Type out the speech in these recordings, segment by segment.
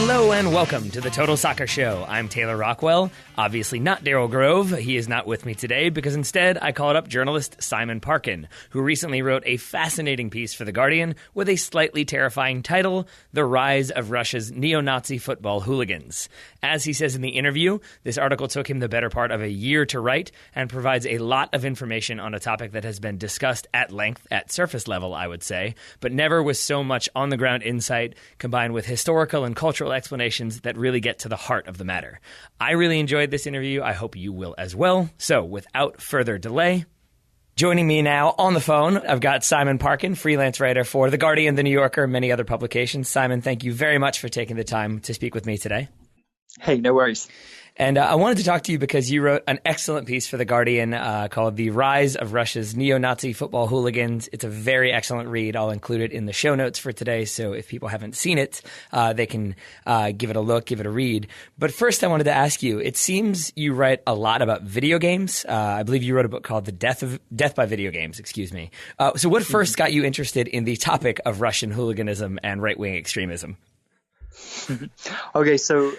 Hello and welcome to the Total Soccer Show. I'm Taylor Rockwell, obviously not Daryl Grove. He is not with me today because instead I called up journalist Simon Parkin, who recently wrote a fascinating piece for The Guardian with a slightly terrifying title, The Rise of Russia's Neo-Nazi Football Hooligans. As he says in the interview, this article took him the better part of a year to write and provides a lot of information on a topic that has been discussed at length, at surface level, I would say, but never with so much on-the-ground insight combined with historical and cultural explanations that really get to the heart of the matter. I really enjoyed this interview. I hope you will as well. So without further delay, joining me now on the phone, I've got Simon Parkin, freelance writer for The Guardian, The New Yorker, and many other publications. Simon, thank you very much for taking the time to speak with me today. Hey, no worries. And I wanted to talk to you because you wrote an excellent piece for The Guardian called The Rise of Russia's Neo-Nazi Football Hooligans. It's a very excellent read. I'll include it in the show notes for today, so if people haven't seen it, they can give it a look, give it a read. But first, I wanted to ask you, it seems you write a lot about video games. I believe you wrote a book called Death by Video Games, excuse me. So what first got you interested in the topic of Russian hooliganism and right-wing extremism? Okay, so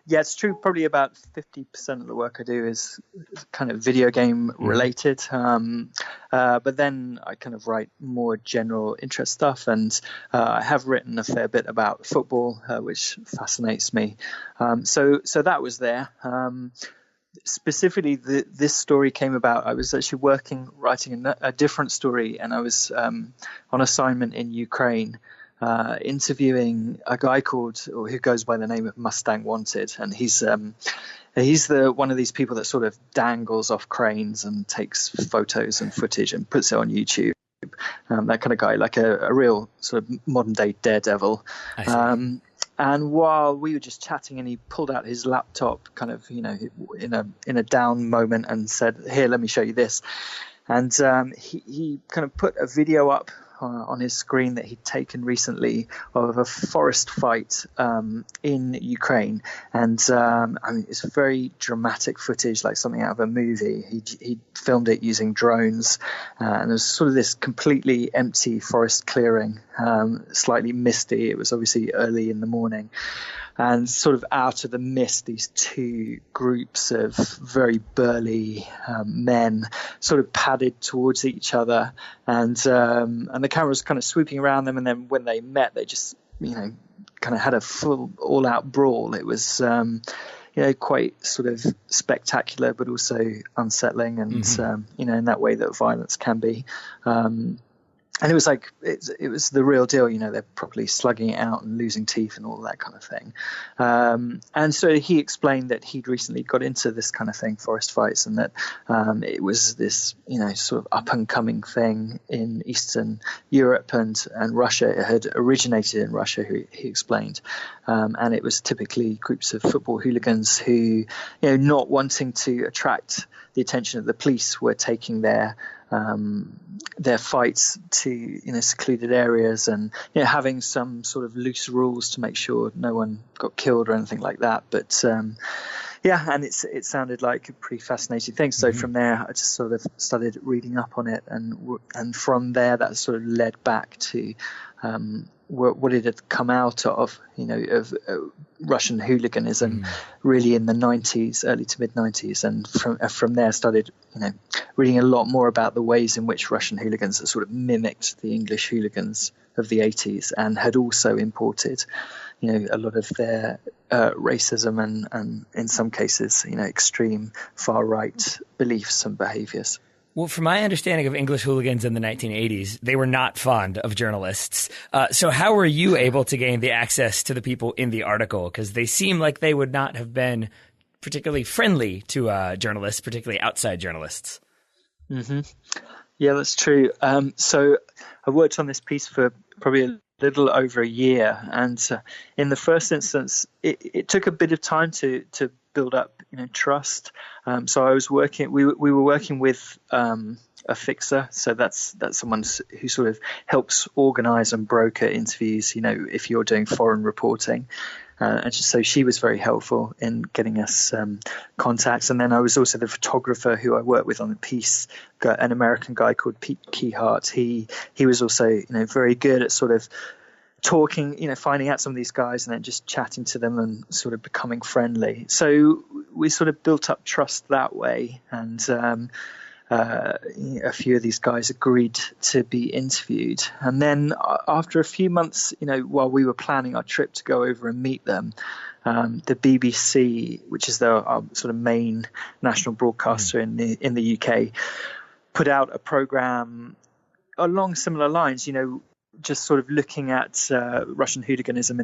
yeah, it's true. Probably about 50% of the work I do is kind of video game related. But then I kind of write more general interest stuff, and I have written a fair bit about football, which fascinates me. So that was there. Specifically, this story came about. I was actually writing a different story, and I was on assignment in Ukraine. Interviewing a guy who goes by the name of Mustang Wanted, and he's one of these people that sort of dangles off cranes and takes photos and footage and puts it on YouTube. That kind of guy, like a real sort of modern day daredevil. And while we were just chatting, and he pulled out his laptop, kind of in a down moment, and said, "Here, let me show you this." And he kind of put a video up on his screen that he'd taken recently of a forest fight in Ukraine, and I mean, it's very dramatic footage, like something out of a movie. He filmed it using drones, and there's sort of this completely empty forest clearing, slightly misty. It was obviously early in the morning. And sort of out of the mist, these two groups of very burly men sort of padded towards each other, and the camera was kind of swooping around them. And then when they met, they just kind of had a full all-out brawl. It was quite sort of spectacular, but also unsettling, and in that way that violence can be. And it was like it was the real deal, they're probably slugging it out and losing teeth and all that kind of thing. And so he explained that he'd recently got into this kind of thing, forest fights, and that it was this, sort of up and coming thing in Eastern Europe and Russia. It had originated in Russia, he explained. And it was typically groups of football hooligans who, not wanting to attract the attention of the police, were taking their fights to secluded areas, and having some sort of loose rules to make sure no one got killed or anything like that. But and it sounded like a pretty fascinating thing. So from there, I just sort of started reading up on it, and from there that sort of led back to what it had come out of Russian hooliganism really in the 90s, early to mid 90s, and from there started reading a lot more about the ways in which Russian hooligans had sort of mimicked the English hooligans of the 80s, and had also imported a lot of their racism and in some cases extreme far right beliefs and behaviors. Well, from my understanding of English hooligans in the 1980s, they were not fond of journalists. So how were you able to gain the access to the people in the article? Because they seem like they would not have been particularly friendly to journalists, particularly outside journalists. Yeah, that's true. So I worked on this piece for probably a little over a year. And in the first instance, it took a bit of time to build up trust. So I was working. We were working with a fixer. So that's someone who sort of helps organize and broker interviews. If you're doing foreign reporting. And so she was very helpful in getting us contacts. And then I was also the photographer who I worked with on the piece, an American guy called Pete Keyhart. He was also very good at sort of talking, finding out some of these guys and then just chatting to them and sort of becoming friendly. So we sort of built up trust that way. And a few of these guys agreed to be interviewed. And then after a few months, while we were planning our trip to go over and meet them, the BBC, which is our sort of main national broadcaster in the UK, put out a program along similar lines, just sort of looking at Russian hooliganism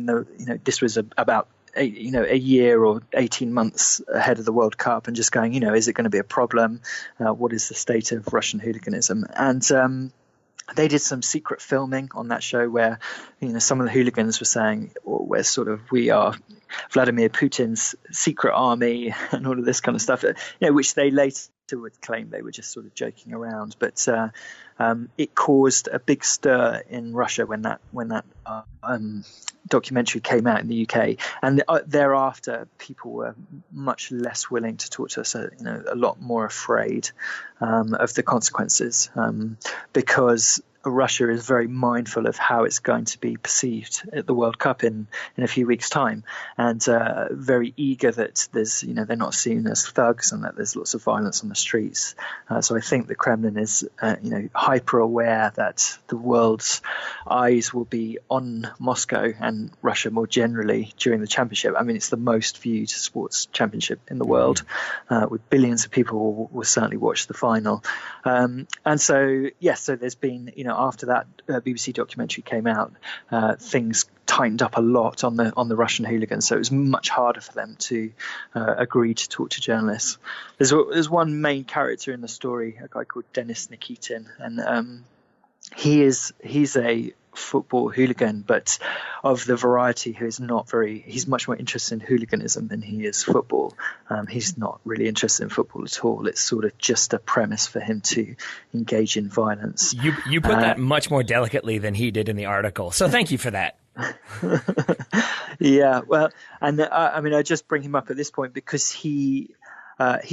this was about a year or 18 months ahead of the World Cup, and just going, is it going to be a problem? What is the state of Russian hooliganism? And they did some secret filming on that show where, some of the hooligans were saying, we are Vladimir Putin's secret army and all of this kind of stuff, which they later would claim they were just sort of joking around. But it caused a big stir in Russia when that documentary came out in the UK, and thereafter people were much less willing to talk to us. A lot more afraid of the consequences, because Russia is very mindful of how it's going to be perceived at the World Cup in a few weeks' time, and very eager that there's they're not seen as thugs and that there's lots of violence on the streets. So I think the Kremlin is hyper aware that the world's eyes will be on Moscow and Russia more generally during the championship. I mean, it's the most viewed sports championship in the world, with billions of people will certainly watch the final. And so so there's been after that BBC documentary came out, things tightened up a lot on the Russian hooligans. So it was much harder for them to agree to talk to journalists. There's one main character in the story, a guy called Denis Nikitin, and he's a football hooligan, but of the variety who is he's much more interested in hooliganism than he is football. He's not really interested in football at all. It's sort of just a premise for him to engage in violence. You put that much more delicately than he did in the article, so thank you for that. Yeah, well, and I just bring him up at this point because he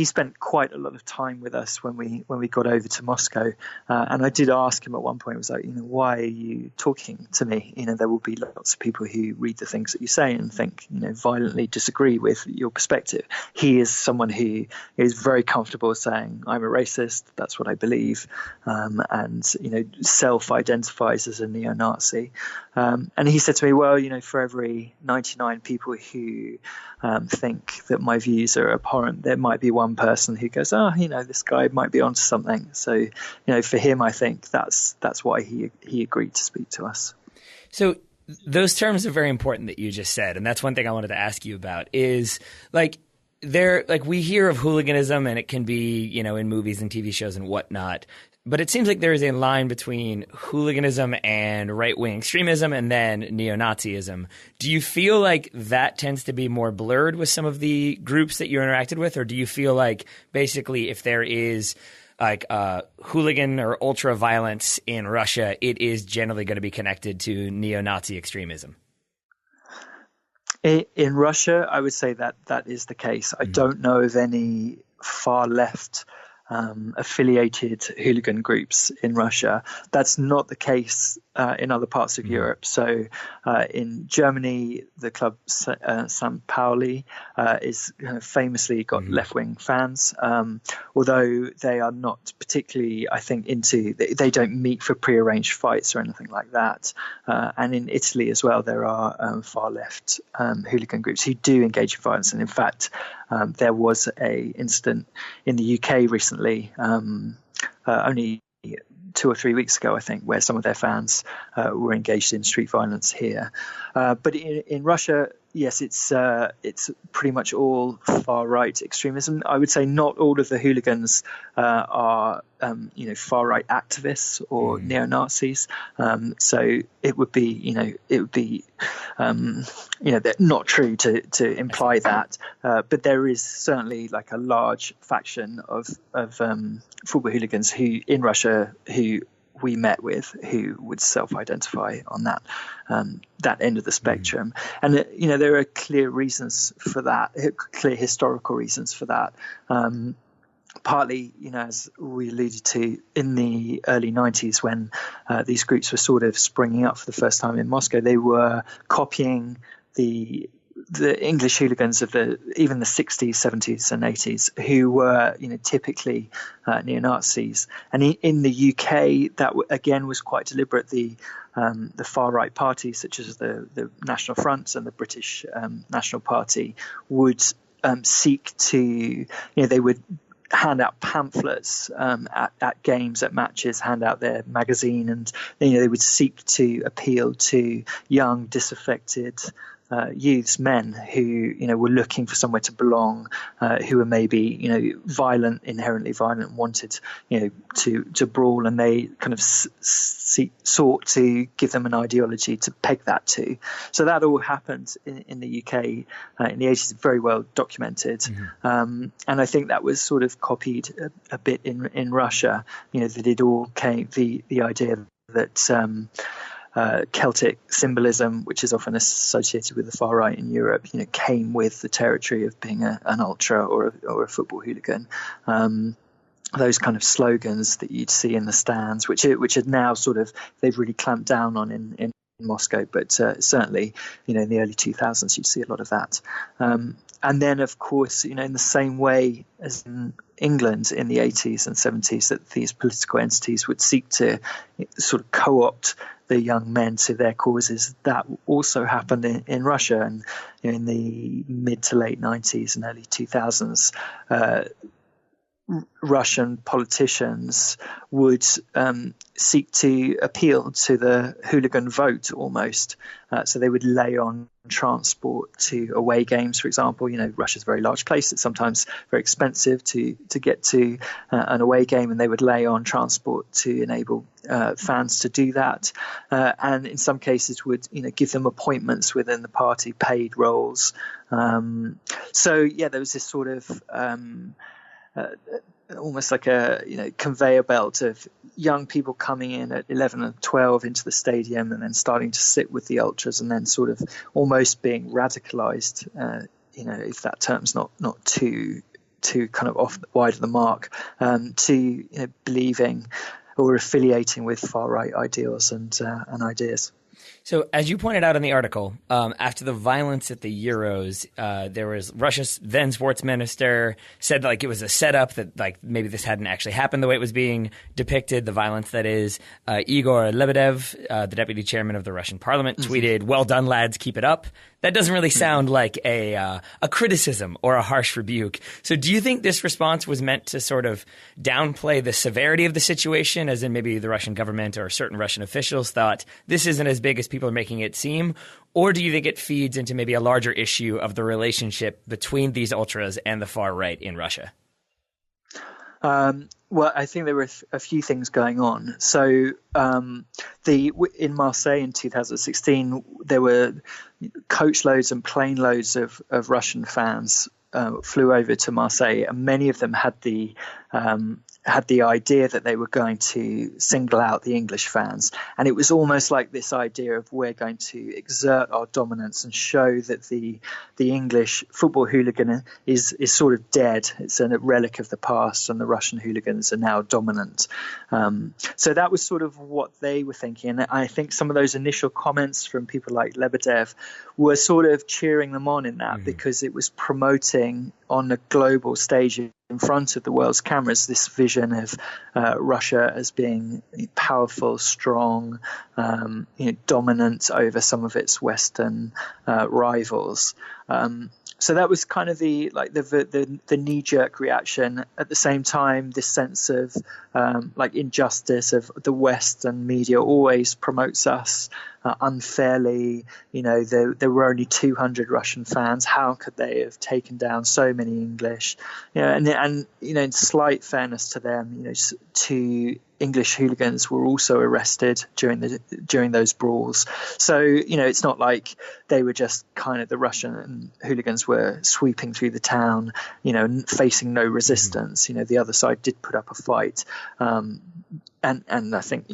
spent quite a lot of time with us when we got over to Moscow, and I did ask him at one point. I was like, why are you talking to me? There will be lots of people who read the things that you say and think, violently disagree with your perspective. He is someone who is very comfortable saying, I'm a racist, that's what I believe, and self-identifies as a neo-Nazi. And he said to me, well, for every 99 people who think that my views are abhorrent, there might be one person who goes, this guy might be onto something. So, for him, I think that's why he agreed to speak to us. So those terms are very important that you just said, and that's one thing I wanted to ask you about is we hear of hooliganism, and it can be, in movies and TV shows and whatnot. But it seems like there is a line between hooliganism and right-wing extremism and then neo-Nazism. Do you feel like that tends to be more blurred with some of the groups that you interacted with? Or do you feel like basically if there is hooligan or ultra-violence in Russia, it is generally going to be connected to neo-Nazi extremism? In Russia, I would say that is the case. I don't know of any far-left affiliated hooligan groups in Russia. That's not the case in other parts of Europe. So in Germany, the club St. Pauli is famously got left-wing fans, although they are not particularly, I think, they don't meet for prearranged fights or anything like that. And in Italy as well, there are far-left hooligan groups who do engage in violence. And in fact, there was a incident in the UK recently, only 2 or 3 weeks ago, I think, where some of their fans were engaged in street violence here. But in Russia, yes, it's pretty much all far right extremism. I would say not all of the hooligans are far right activists or neo Nazis. So it would be not true to imply that. But there is certainly like a large faction of football hooligans in Russia who we met with who would self-identify on that end of the spectrum. And there are clear reasons for that, clear historical reasons for that. partly, as we alluded to, in the early 90s when these groups were sort of springing up for the first time in Moscow, they were copying the English hooligans of even the 60s, 70s, and 80s, who were typically neo-Nazis. And in the UK, that again was quite deliberate. The far right parties, such as the National Front and the British National Party, would seek to, they would hand out pamphlets at games, at matches, hand out their magazine, and they would seek to appeal to young, disaffected youths, men who were looking for somewhere to belong, who were maybe violent, inherently violent, and wanted to brawl, and they kind of sought to give them an ideology to peg that to. So that all happened in the UK in the 80s, very well documented. Mm-hmm. And I think that was sort of copied a bit in Russia, that it all came, the idea that Celtic symbolism, which is often associated with the far right in Europe, came with the territory of being an ultra or a football hooligan. Those kind of slogans that you'd see in the stands, which are now sort of, they've really clamped down on in Moscow, but certainly, in the early 2000s, you'd see a lot of that. And then, of course, in the same way as in England in the 80s and 70s, that these political entities would seek to sort of co-opt the young men to their causes, that also happened in Russia. And in the mid to late 90s and early 2000s, Russian politicians would seek to appeal to the hooligan vote almost. So they would lay on transport to away games, for example. Russia's a very large place. It's sometimes very expensive to get to an away game, and they would lay on transport to enable fans to do that. And in some cases would, give them appointments within the party, paid roles. So there was this sort of almost like a conveyor belt of young people coming in at 11 and 12 into the stadium, and then starting to sit with the ultras, and then sort of almost being radicalized, if that term's not too kind of wide of the mark, to believing or affiliating with far right ideals and ideas. So, as you pointed out in the article, after the violence at the Euros, there was Russia's then sports minister said it was a setup, that maybe this hadn't actually happened the way it was being depicted, the violence that is. Igor Lebedev, the deputy chairman of the Russian parliament, tweeted, "Well done, lads, keep it up." That doesn't really sound like a criticism or a harsh rebuke. So do you think this response was meant to sort of downplay the severity of the situation, as in maybe the Russian government or certain Russian officials thought this isn't as big as people are making it seem? Or do you think it feeds into maybe a larger issue of the relationship between these ultras and the far right in Russia? Well, I think there were a few things going on. So in Marseille in 2016, there were coach loads and plane loads of Russian fans flew over to Marseille, and many of them had the idea that they were going to single out the English fans. And it was almost like this idea of, we're going to exert our dominance and show that the English football hooligan is sort of dead. It's a relic of the past, and the Russian hooligans are now dominant. So that was sort of what they were thinking. And I think some of those initial comments from people like Lebedev were sort of cheering them on in that, because it was promoting on a global stage in front of the world's cameras this vision of Russia as being powerful, strong, dominant over some of its Western rivals. So that was kind of the knee-jerk reaction. At the same time, this sense of injustice of the West and media always promotes us unfairly. There were only 200 Russian fans. How could they have taken down so many English? And in slight fairness to them, two English hooligans were also arrested during those brawls. So it's not like they were just kind of, the Russian hooligans were sweeping through the town, facing no resistance. The other side did put up a fight, and I think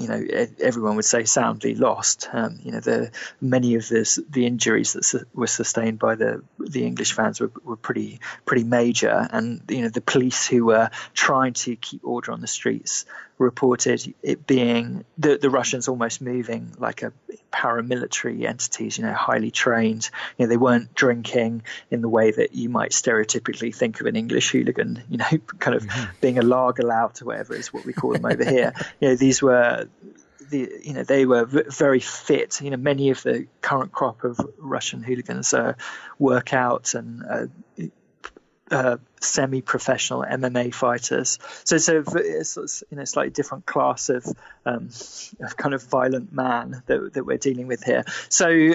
everyone would say soundly lost. Many of the injuries that were sustained by the English fans were pretty major, and the police who were trying to keep order on the streets reported it being the Russians almost moving like a paramilitary entities, highly trained. They weren't drinking in the way that you might stereotypically think of an English hooligan, kind of being a lager lout or whatever is what we call them over here. These were they were very fit. Many of the current crop of Russian hooligans work out and semi-professional MMA fighters. So it's a slightly different class of kind of violent man that we're dealing with here. So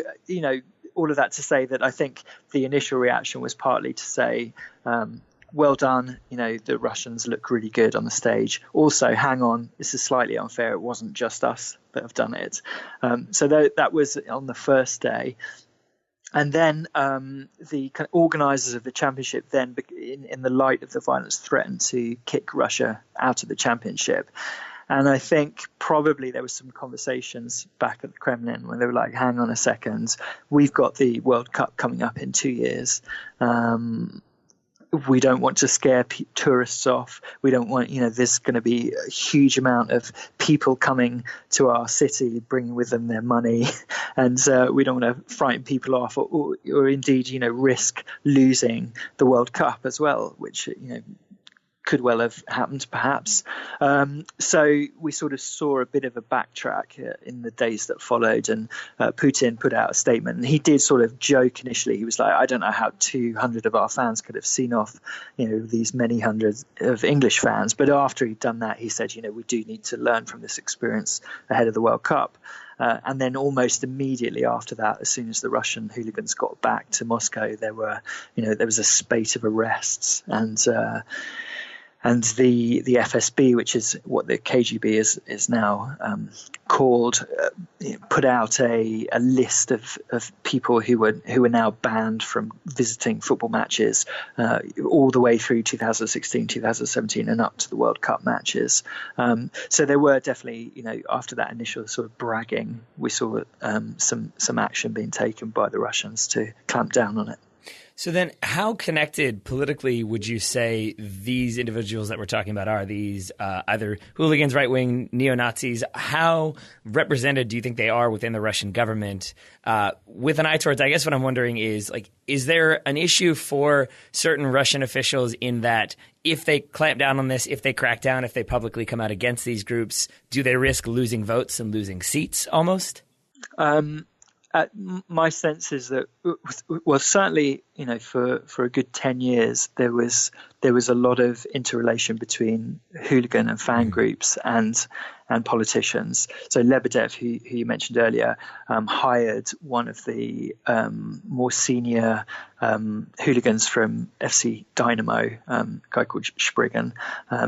all of that to say that I think the initial reaction was partly to say, well done, the Russians look really good on the stage. Also, hang on, this is slightly unfair. It wasn't just us that have done it. So that was on the first day. And then the kind of organisers of the championship then, in the light of the violence, threatened to kick Russia out of the championship. And I think probably there was some conversations back at the Kremlin when they were like, hang on a second, we've got the World Cup coming up in 2 years. We don't want to scare tourists off. We don't want, there's going to be a huge amount of people coming to our city, bringing with them their money. And we don't want to frighten people off or indeed, risk losing the World Cup as well, which, could well have happened, perhaps. So we sort of saw a bit of a backtrack in the days that followed, and Putin put out a statement. And he did sort of joke initially. He was like, I don't know how 200 of our fans could have seen off, these many hundreds of English fans. But after he'd done that, he said, we do need to learn from this experience ahead of the World Cup. And then almost immediately after that, as soon as the Russian hooligans got back to Moscow, there was a spate of arrests, and the FSB, which is what the KGB is now called, put out a list of people who were now banned from visiting football matches all the way through 2016, 2017, and up to the World Cup matches. So there were definitely, after that initial sort of bragging, we saw some action being taken by the Russians to clamp down on it. So then how connected politically would you say these individuals that we're talking about are? These either hooligans, right-wing, neo-Nazis? How represented do you think they are within the Russian government? With an eye towards, I guess what I'm wondering is, is there an issue for certain Russian officials in that if they clamp down on this, if they crack down, if they publicly come out against these groups, do they risk losing votes and losing seats almost? My sense is that, well, certainly, for a good 10 years, there was a lot of interrelation between hooligan and fan groups and politicians. So Lebedev, who you mentioned earlier, hired one of the more senior hooligans from FC Dynamo, a guy called Spriggan.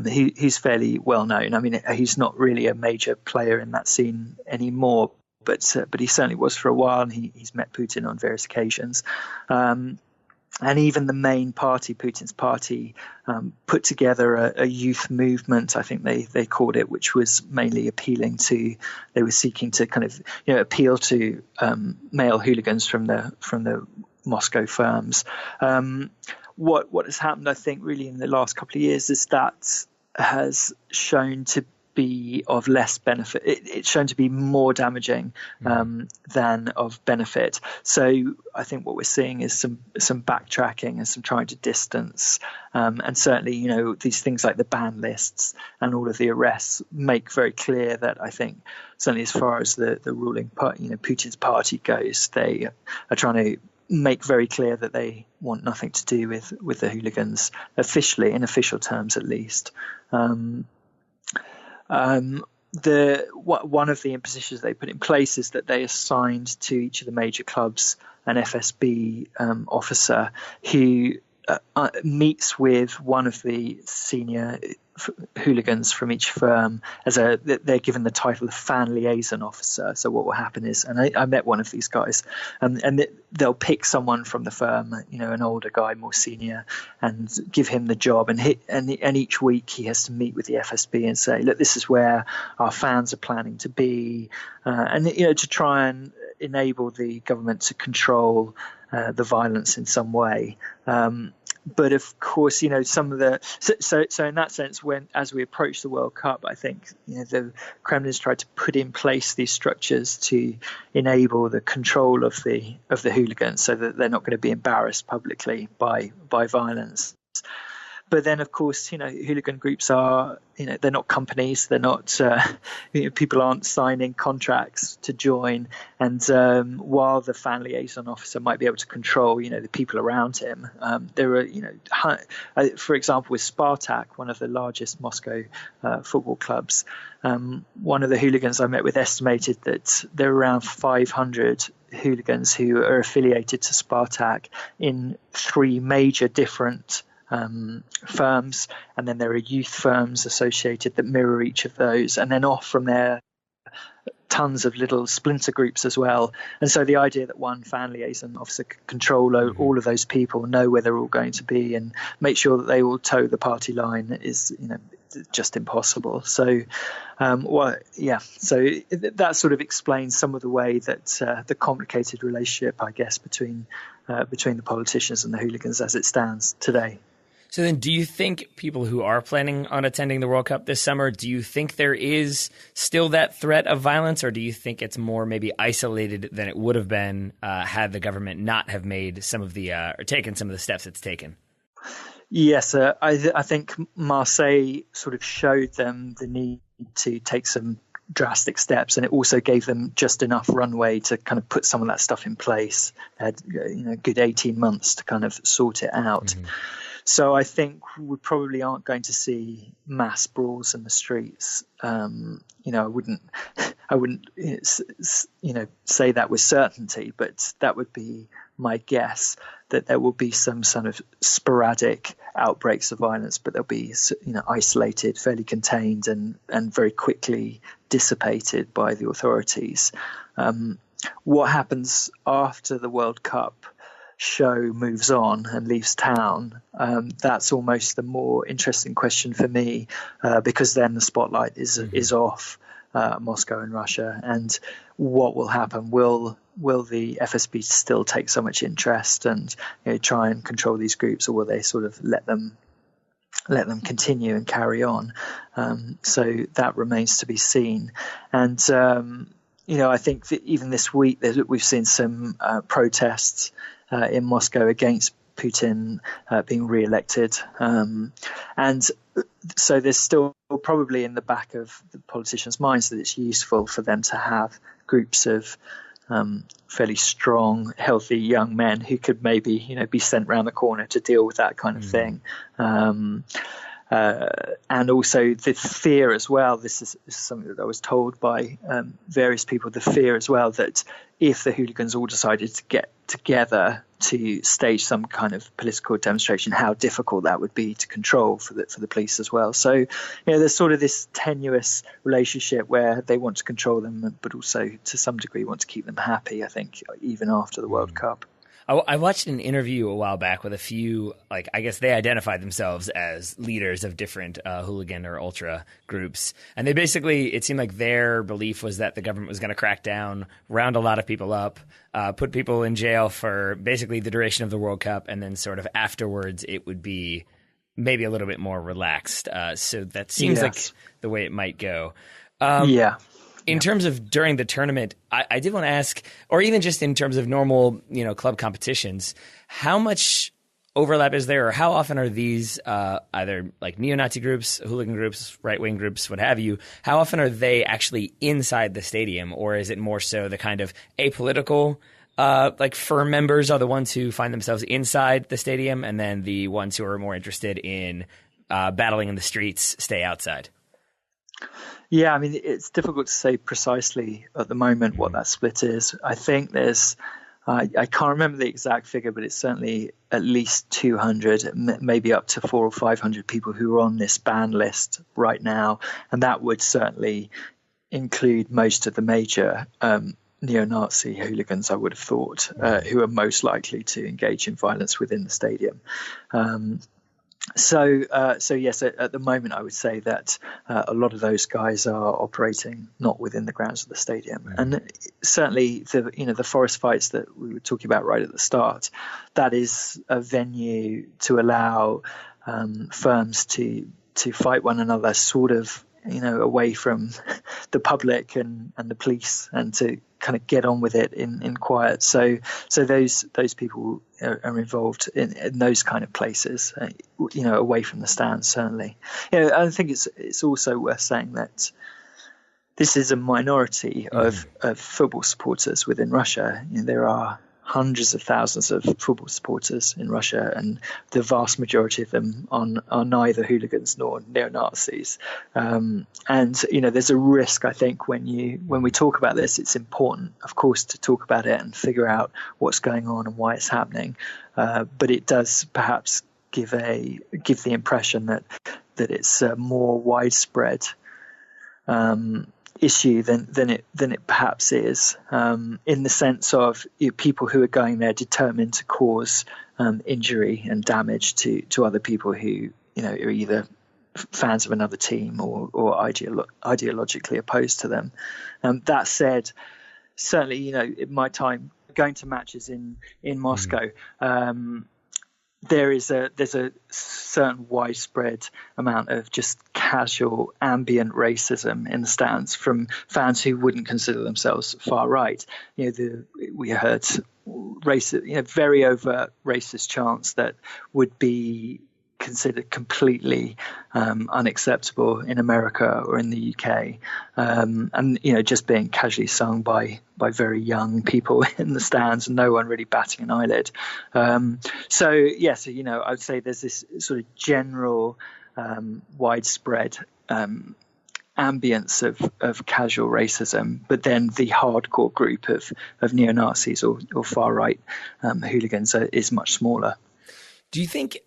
He's fairly well known. I mean, he's not really a major player in that scene anymore, but he certainly was for a while, and he's met Putin on various occasions. And even the main party, Putin's party, put together a youth movement, I think they called it, which was mainly they were seeking to kind of appeal to male hooligans from the Moscow firms. What has happened, I think, really in the last couple of years is that has shown to be of less benefit. It's shown to be more damaging than of benefit. So I think what we're seeing is some backtracking and some trying to distance. And certainly, these things like the ban lists and all of the arrests make very clear that I think certainly as far as the ruling party, Putin's party goes, they are trying to make very clear that they want nothing to do with the hooligans officially, in official terms at least. One of the impositions they put in place is that they assigned to each of the major clubs an FSB officer who meets with one of the senior hooligans from each firm they're given the title of fan liaison officer. So what will happen is, and I met one of these guys, and they'll pick someone from the firm, an older guy, more senior, and give him the job. And each week he has to meet with the FSB and say, look, this is where our fans are planning to be, and to try and enable the government to control the violence in some way. But of course, some of the so in that sense, as we approach the World Cup, I think the Kremlin's tried to put in place these structures to enable the control of the hooligans, so that they're not going to be embarrassed publicly by violence. But then, of course, hooligan groups are, they're not companies. They're not, people aren't signing contracts to join. And while the fan liaison officer might be able to control, the people around him, there are, for example, with Spartak, one of the largest Moscow football clubs, one of the hooligans I met with estimated that there are around 500 hooligans who are affiliated to Spartak in 3 major different firms, and then there are youth firms associated that mirror each of those, and then off from there tons of little splinter groups as well. And so the idea that one fan liaison officer could control all of those people, know where they're all going to be, and make sure that they all toe the party line is just impossible. So so that sort of explains some of the way that the complicated relationship, I guess, between the politicians and the hooligans as it stands today. So then, do you think people who are planning on attending the World Cup this summer, do you think there is still that threat of violence, or do you think it's more maybe isolated than it would have been had the government not have made some of the or taken some of the steps it's taken? Yes, I think Marseille sort of showed them the need to take some drastic steps, and it also gave them just enough runway to kind of put some of that stuff in place. They had a good 18 months to kind of sort it out. Mm-hmm. So I think we probably aren't going to see mass brawls in the streets. I wouldn't say that with certainty, but that would be my guess, that there will be some sort of sporadic outbreaks of violence, but they'll be isolated, fairly contained, and very quickly dissipated by the authorities. What happens after the World Cup show moves on and leaves town, that's almost the more interesting question for me, because then the spotlight is off Moscow and Russia, and what will happen? Will the FSB still take so much interest and try and control these groups, or will they sort of let them continue and carry on? So that remains to be seen. And I think that even this week we've seen some protests in Moscow against Putin being re-elected. And so there's still probably in the back of the politicians' minds that it's useful for them to have groups of fairly strong, healthy young men who could maybe, be sent round the corner to deal with that kind of thing. And also the fear as well, this is something that I was told by various people, the fear as well that if the hooligans all decided to get together to stage some kind of political demonstration, how difficult that would be to control for the police as well. So, there's sort of this tenuous relationship where they want to control them, but also to some degree want to keep them happy, I think, even after the World Cup. I watched an interview a while back with a few, I guess they identified themselves as leaders of different hooligan or ultra groups. And they basically, it seemed like their belief was that the government was going to crack down, round a lot of people up, put people in jail for basically the duration of the World Cup, and then sort of afterwards it would be maybe a little bit more relaxed. So that seems like the way it might go. In terms of during the tournament, I did want to ask, or even just in terms of normal, club competitions, how much overlap is there, or how often are these either like neo-Nazi groups, hooligan groups, right-wing groups, what have you, how often are they actually inside the stadium, or is it more so the kind of apolitical, firm members are the ones who find themselves inside the stadium, and then the ones who are more interested in battling in the streets stay outside? Yeah, it's difficult to say precisely at the moment what that split is. I think there's I can't remember the exact figure, but it's certainly at least 200, maybe up to 400 or 500 people who are on this ban list right now. And that would certainly include most of the major neo-Nazi hooligans, I would have thought, who are most likely to engage in violence within the stadium. So yes, at the moment, I would say that a lot of those guys are operating not within the grounds of the stadium, and certainly the forest fights that we were talking about right at the start, that is a venue to allow firms to fight one another, sort of away from the public and the police, and to kind of get on with it in quiet. So those people are involved in those kind of places, away from the stands, certainly. I think it's also worth saying that this is a minority of football supporters within Russia. There are hundreds of thousands of football supporters in Russia, and the vast majority of them are neither hooligans nor neo-Nazis. And there's a risk, I think, when we talk about this, it's important, of course, to talk about it and figure out what's going on and why it's happening. But it does perhaps give the impression that it's a more widespread issue than it perhaps is, in the sense of people who are going there determined to cause injury and damage to other people who are either fans of another team or ideologically opposed to them. That said, certainly in my time going to matches in Moscow, there's a certain widespread amount of just casual ambient racism in the stands from fans who wouldn't consider themselves far right. We heard very overt racist chants that would be considered completely unacceptable in America or in the UK, and just being casually sung by very young people in the stands, and no one really batting an eyelid. So I would say there's this sort of general widespread ambience of casual racism, but then the hardcore group of neo-Nazis or far right hooligans is much smaller. Do you think,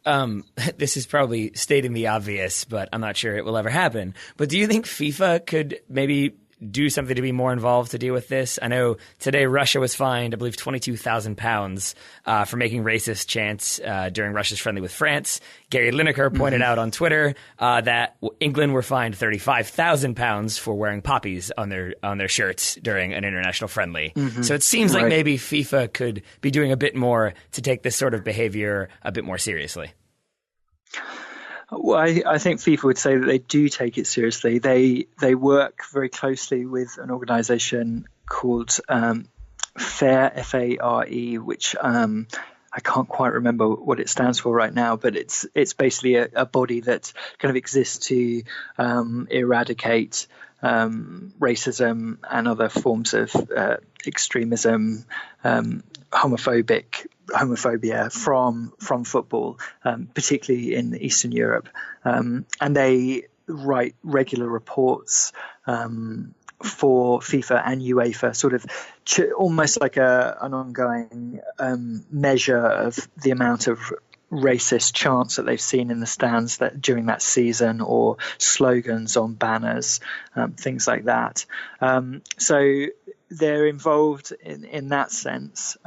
this is probably stating the obvious, but I'm not sure it will ever happen, but do you think FIFA could maybe do something to be more involved to deal with this? I know today Russia was fined, I believe, £22,000 for making racist chants during Russia's friendly with France. Gary Lineker pointed out on Twitter that England were fined £35,000 for wearing poppies on their shirts during an international friendly. So it seems like maybe FIFA could be doing a bit more to take this sort of behavior a bit more seriously. Well, I think FIFA would say that they do take it seriously. They work very closely with an organisation called FARE, F-A-R-E, which I can't quite remember what it stands for right now, but it's basically a body that kind of exists to eradicate racism and other forms of extremism, homophobia from football, particularly in Eastern Europe. And they write regular reports for FIFA and UEFA, sort of almost like an ongoing measure of the amount of racist chants that they've seen in the stands that during that season, or slogans on banners, things like that. So they're involved in that sense.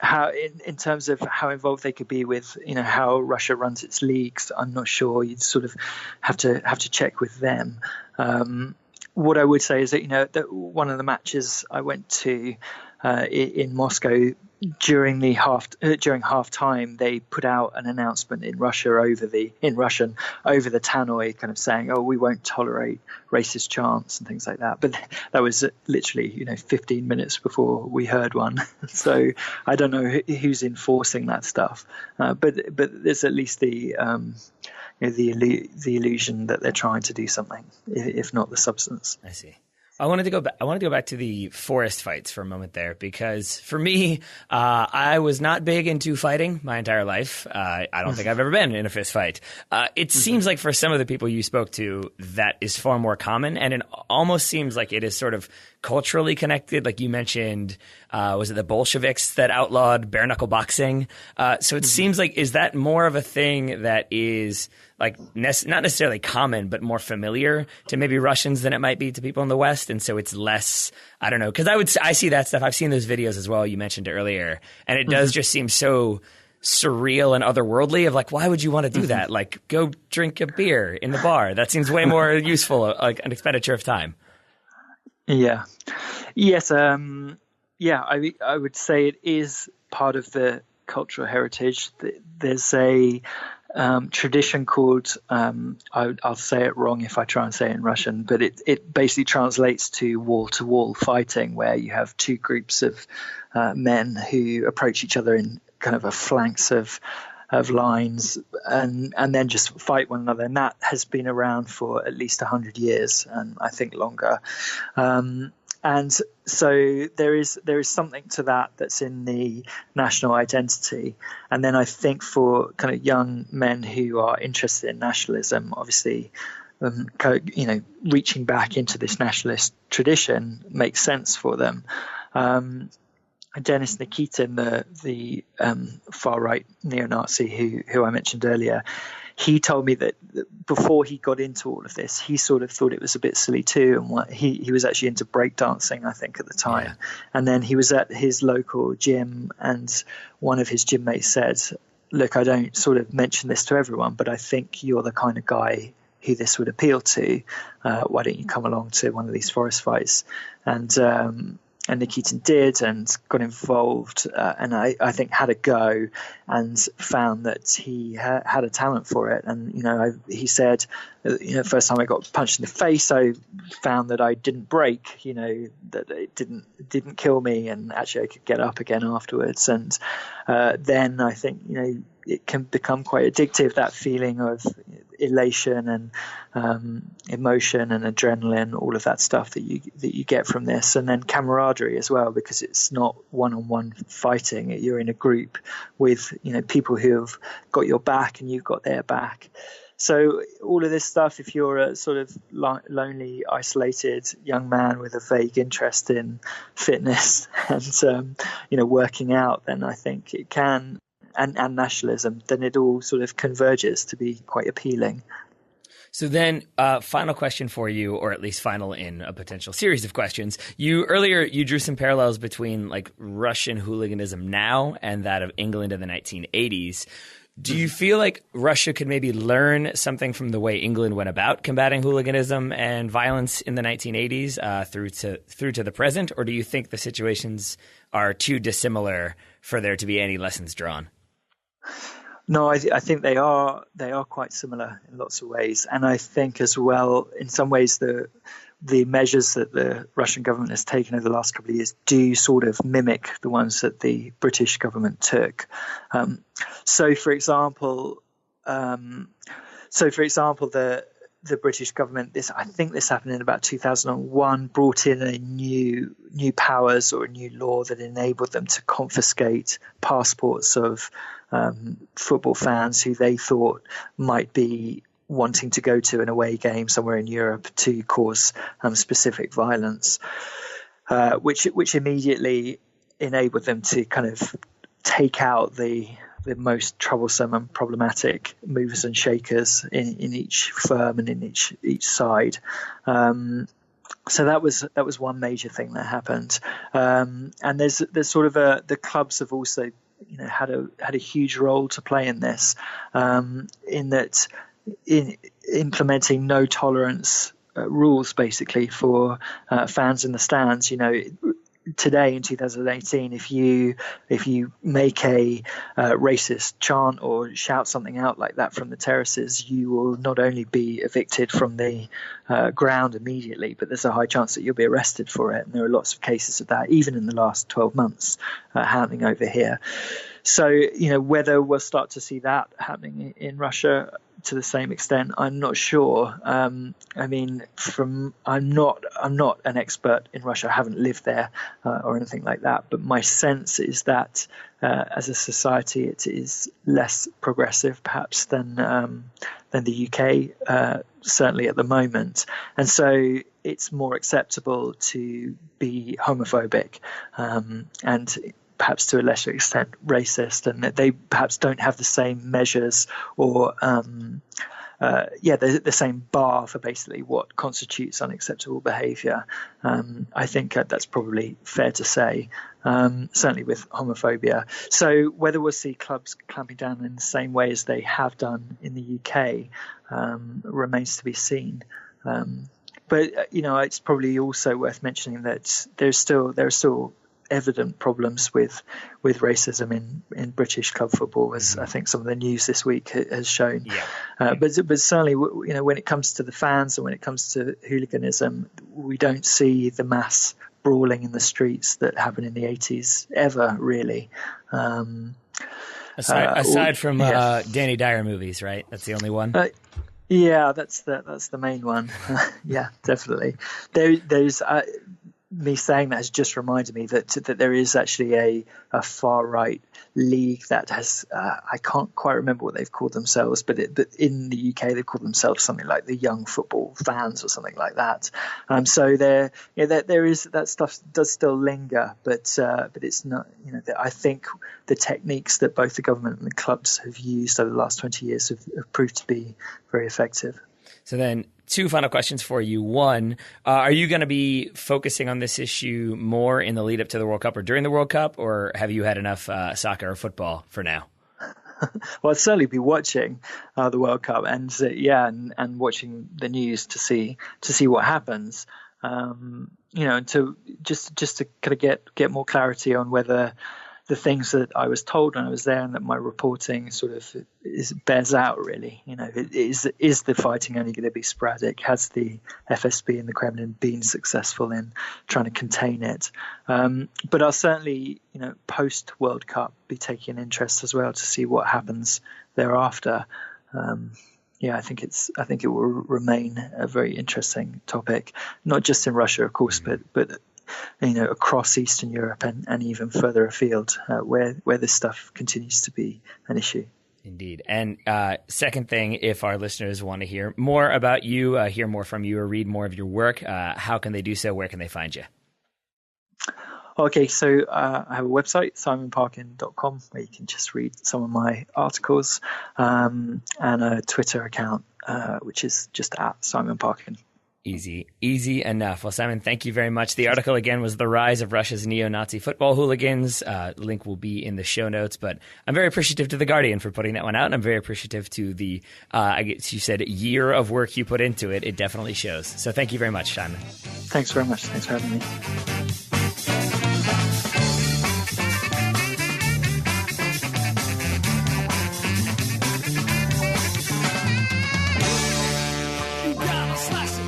How in terms of how involved they could be with how Russia runs its leagues, I'm not sure. You'd sort of have to check with them. What I would say is that that one of the matches I went to in Moscow during half time, they put out an announcement in Russian over the tannoy, kind of saying, "Oh, we won't tolerate racist chants" and things like that. But that was literally 15 minutes before we heard one. So I don't know who's enforcing that stuff. But there's at least the illusion that they're trying to do something, if not the substance. I see. I wanted to go back to the forest fights for a moment there, because for me, I was not big into fighting my entire life. I don't think I've ever been in a fist fight. It seems like for some of the people you spoke to, that is far more common, and it almost seems like it is sort of culturally connected? Like you mentioned, was it the Bolsheviks that outlawed bare knuckle boxing? So it seems like, is that more of a thing that is like not necessarily common, but more familiar to maybe Russians than it might be to people in the West? And so it's less, I don't know, because I see that stuff. I've seen those videos as well. You mentioned earlier, and it does just seem so surreal and otherworldly of like, why would you want to do that? Like, go drink a beer in the bar. That seems way more useful, like an expenditure of time. Yeah. Yes. Yeah, I would say it is part of the cultural heritage. There's a tradition called, I'll say it wrong if I try and say it in Russian, but it basically translates to wall-to-wall fighting, where you have two groups of men who approach each other in kind of a flanks of lines and then just fight one another. And that has been around for at least 100 years, and I think longer. And so there is something to that that's in the national identity. And then I think for kind of young men who are interested in nationalism, obviously, reaching back into this nationalist tradition makes sense for them. Denis Nikitin, the far right neo-Nazi who I mentioned earlier, he told me that before he got into all of this, he sort of thought it was a bit silly too, and he was actually into breakdancing, I think, at the time. Yeah. And then he was at his local gym, and one of his gym mates said, "Look, I don't sort of mention this to everyone, but I think you're the kind of guy who this would appeal to. Why don't you come along to one of these forest fights?" And Nikitin did, and got involved, and I think had a go, and found that he had a talent for it. And he said, first time I got punched in the face, I found that I didn't break, that it didn't kill me, and actually I could get up again afterwards. And then I think it can become quite addictive, that feeling of elation and emotion and adrenaline, all of that stuff that you get from this, and then camaraderie as well, because it's not one-on-one fighting. You're in a group with people who have got your back and you've got their back. So all of this stuff, if you're a sort of lonely, isolated young man with a vague interest in fitness and working out, then I think it can. And nationalism, then it all sort of converges to be quite appealing. So then, final question for you, or at least final in a potential series of questions. Earlier you drew some parallels between like Russian hooliganism now and that of England in the 1980s. Do you feel like Russia could maybe learn something from the way England went about combating hooliganism and violence in the 1980s through to the present, or do you think the situations are too dissimilar for there to be any lessons drawn? No, I think they are quite similar in lots of ways, and I think as well, in some ways, the measures that the Russian government has taken over the last couple of years do sort of mimic the ones that the British government took. So, for example, the British government, I think this happened in about 2001, brought in a new powers or a new law that enabled them to confiscate passports of football fans who they thought might be wanting to go to an away game somewhere in Europe to cause specific violence, which immediately enabled them to kind of take out the most troublesome and problematic movers and shakers in each firm and in each side. So that was one major thing that happened. And there's sort of the clubs have also had a huge role to play in this, in implementing no tolerance rules basically for fans in the stands. Today in 2018, if you make a racist chant or shout something out like that from the terraces, you will not only be evicted from the ground immediately, but there's a high chance that you'll be arrested for it. And there are lots of cases of that, even in the last 12 months, happening over here. So, whether we'll start to see that happening in Russia to the same extent, I'm not sure. I'm not an expert in Russia. I haven't lived there or anything like that. But my sense is that as a society, it is less progressive, perhaps, than the UK, certainly at the moment. And so it's more acceptable to be homophobic and perhaps to a lesser extent racist, and that they perhaps don't have the same measures or the same bar for basically what constitutes unacceptable behaviour. I think that's probably fair to say, certainly with homophobia. So whether we'll see clubs clamping down in the same way as they have done in the UK remains to be seen. But it's probably also worth mentioning that there are still evident problems with racism in British club football, as I think some of the news this week has shown. Yeah. But certainly, when it comes to the fans and when it comes to hooliganism, we don't see the mass brawling in the streets that happened in the 80s ever, really. Aside from Danny Dyer movies, right? That's the only one. Yeah, that's the main one. Yeah, definitely. There's me saying that has just reminded me that there is actually a far right league that has I can't quite remember what they've called themselves, but in the UK they've called themselves something like the Young Football Fans or something like that. So there is that stuff does still linger, but it's not. I think the techniques that both the government and the clubs have used over the last 20 years have proved to be very effective. So then, two final questions for you. One, are you going to be focusing on this issue more in the lead up to the World Cup or during the World Cup, or have you had enough soccer or football for now? Well, I'd certainly be watching the World Cup and watching the news to see what happens. To just to kind of get more clarity on whether the things that I was told when I was there and that my reporting sort of bears out, really. Is the fighting only going to be sporadic? Has the FSB and the Kremlin been successful in trying to contain it? But I'll certainly, post World Cup, be taking an interest as well to see what happens thereafter. I think it will remain a very interesting topic, not just in Russia, of course, but across Eastern Europe and even further afield, where this stuff continues to be an issue. Indeed. And second thing, if our listeners want to hear more about you, hear more from you, or read more of your work, how can they do so? Where can they find you? Okay, so I have a website, simonparkin.com, where you can just read some of my articles, and a Twitter account, which is just at Simon Parkin. Easy enough. Well, Simon, thank you very much. The article, again, was The Rise of Russia's Neo-Nazi Football Hooligans. Link will be in the show notes, but I'm very appreciative to The Guardian for putting that one out, and I'm very appreciative to the, I guess you said, year of work you put into it. It definitely shows. So thank you very much, Simon. Thanks very much. Thanks for having me. You gotta slice it.